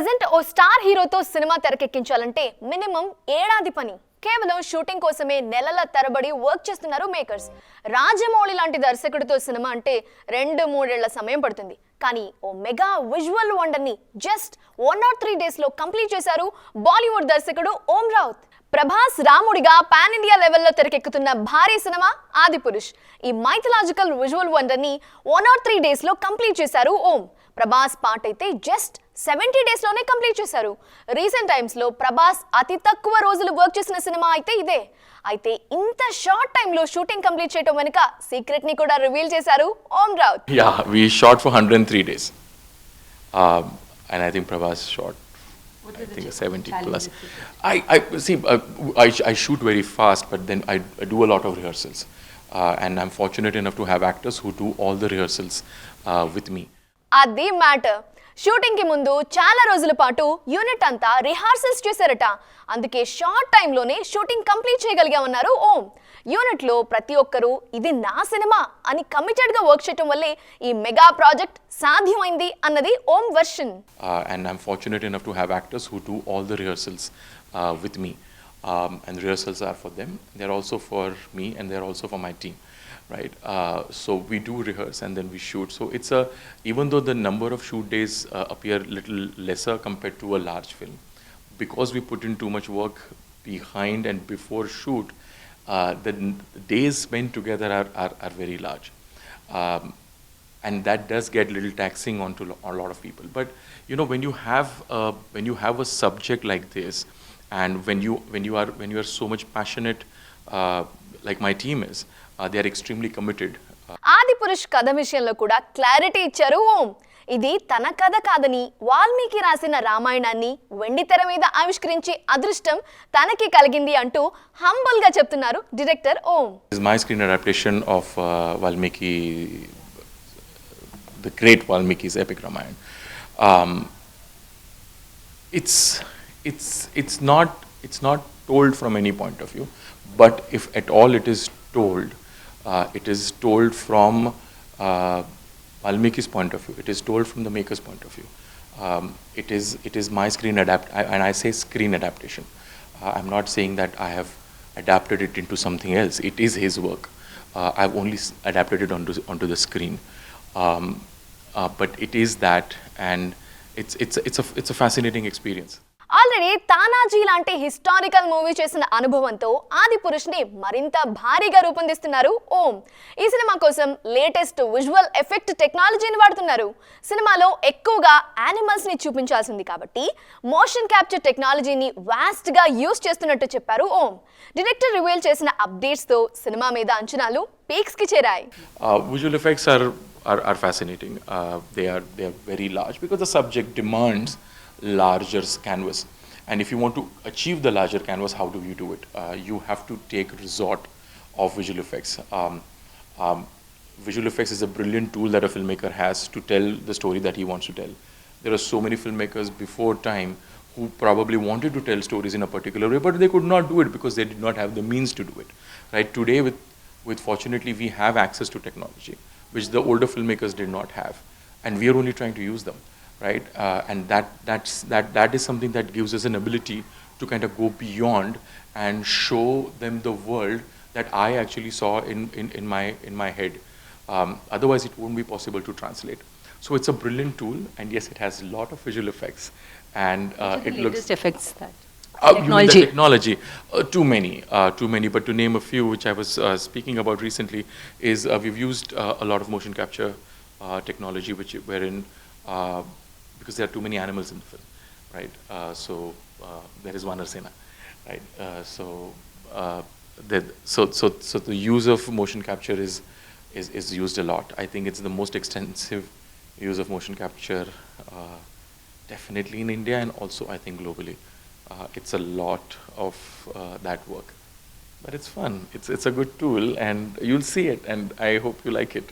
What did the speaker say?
Present ఓ star హీరోతో cinema తెరకెక్కించాలంటే minimum ఏడాది పని. కేవలం షూటింగ్ కోసమే నెలల తరబడి వర్క్ చేస్తున్నారు మేకర్స్. రాజమౌళి లాంటి దర్శకుడితో సినిమా అంటే 2-3 ఏళ్ల సమయం పడుతుంది. కానీ ఓ మెగా విజువల్ వండర్ని జస్ట్ 103 డేస్లో కంప్లీట్ చేశారు బాలీవుడ్ దర్శకుడు ఓం రావుత్. ప్రభాస్ రాముడిగా పాన్ ఇండియా లెవెల్లో తెరకెక్కుతున్న భారీ సినిమా ఆదిపురుష్. ఈ మైథలాజికల్ విజువల్ వండర్ని 103 డేస్లో కంప్లీట్ చేశారు ఓం. ప్రభాస్ పార్ట్ అయితే జస్ట్ 70 డేస్లోనే కంప్లీట్ చేశారు. రీసెంట్ టైమ్స్లో ప్రభాస్ అతి తక్కువ రోజులు వర్క్ చేసిన సినిమా అయితే ఇదే. అయితే ఇంత షార్ట్ టైంలో షూటింగ్ కంప్లీట్ చేయడం వెనుక సీక్రెట్ ని కూడా రివీల్ చేశారు ఓం Raut. Yeah, we shot for 103 days. And I think Prabhas shot, I think 70 plus. I see, I shoot very fast, but then I do a lot of rehearsals. And I'm fortunate enough to have actors who do all the rehearsals with me. అది matter. Shooting కి ముందు చాలా రోజుల పాటు unit అంతా rehearsals చేశారట. అందుకే short టైంలోనే షూటింగ్ కంప్లీట్ చేయగలిగామన్నారు ఓం. యూనిట్ లో ప్రతి ఒక్కరూ ఇది నా సినిమా అని కమిటెడ్ గా వర్క్ చేయడం వల్లే ఈ మెగా ప్రాజెక్ట్ సాధ్యమైంది అన్నది ఓం version. And I'm fortunate enough to have actors who do all the rehearsals with me. And the rehearsals are for them. They're also for me, and they're also for my team. Right, so we do rehearse and then we shoot. So it's even though the number of shoot days appear little lesser compared to a large film, because we put in too much work behind and before shoot, the days spent together are very large, and that does get little taxing onto a lot of people. But you know, when you have a subject like this, and when you are so much passionate, like my team is. They are extremely committed. Adipurush కథ విషయంలో కూడా clarity ఇచ్చారు ఓం. ఇది తన కథ కాదని వాల్మీకి రాసిన రామాయణాన్ని వెండితెర మీద ఆవిష్కరించే అదృష్టం తనకి కలిగింది అంటూ హంబుల్ గా చెప్తున్నారు director Om. This is my screen adaptation of Valmiki, the great Valmiki's epic Ramayana. It's not told from any point of view, but if at all it is told, it is told from Valmiki's point of view. It is told from the maker's point of view. It is my screen and I say screen adaptation. I'm not saying that I have adapted it into something else. It is his work. I've only adapted it onto the screen. But it is that, and it's a fascinating experience. Already Tanaji లాంటి historical movie చేసిన అనుభవంతో ఆదిపురుష్ ని మరింత భారీగా రూపొందిస్తున్నారు ఓం. ఈ cinema కోసం latest visual effect టెక్నాలజీని వాడుతున్నారు. సినిమాలో ఎక్కువగా యానిమల్స్ ని చూపించాల్సింది కాబట్టి మోషన్ క్యాప్చర్ టెక్నాలజీని వాస్ట్ గా యూజ్ చేస్తున్నట్టు చెప్పారు ఓం. డైరెక్టర్ రివీల్ చేసిన అప్డేట్స్ తో సినిమా మీద అంచనాలు పీక్స్ కి చేరాయి. Visual effects are fascinating. They are very large because the subject demands larger canvas, and if you want to achieve the larger canvas, how do you do it? You have to take resort of visual effects. Visual effects is a brilliant tool that a filmmaker has to tell the story that he wants to tell. There are so many filmmakers before time who probably wanted to tell stories in a particular way, but they could not do it because they did not have the means to do it. Right, today with fortunately we have access to technology which the older filmmakers did not have, and we are only trying to use them. Right, and that is something that gives us an ability to kind of go beyond and show them the world that I actually saw in my head. Otherwise, it won't be possible to translate. So it's a brilliant tool, and yes, it has a lot of visual effects, and it looks effects that technology. Too many. But to name a few, which I was speaking about recently, is we've used a lot of motion capture technology, wherein because there are too many animals in the film, right? So there is Vanarsena, right? So the use of motion capture is used a lot. I think it's the most extensive use of motion capture, definitely in India, and also I think globally. It's a lot of that work, but it's fun. It's a good tool, and you'll see it, and I hope you like it.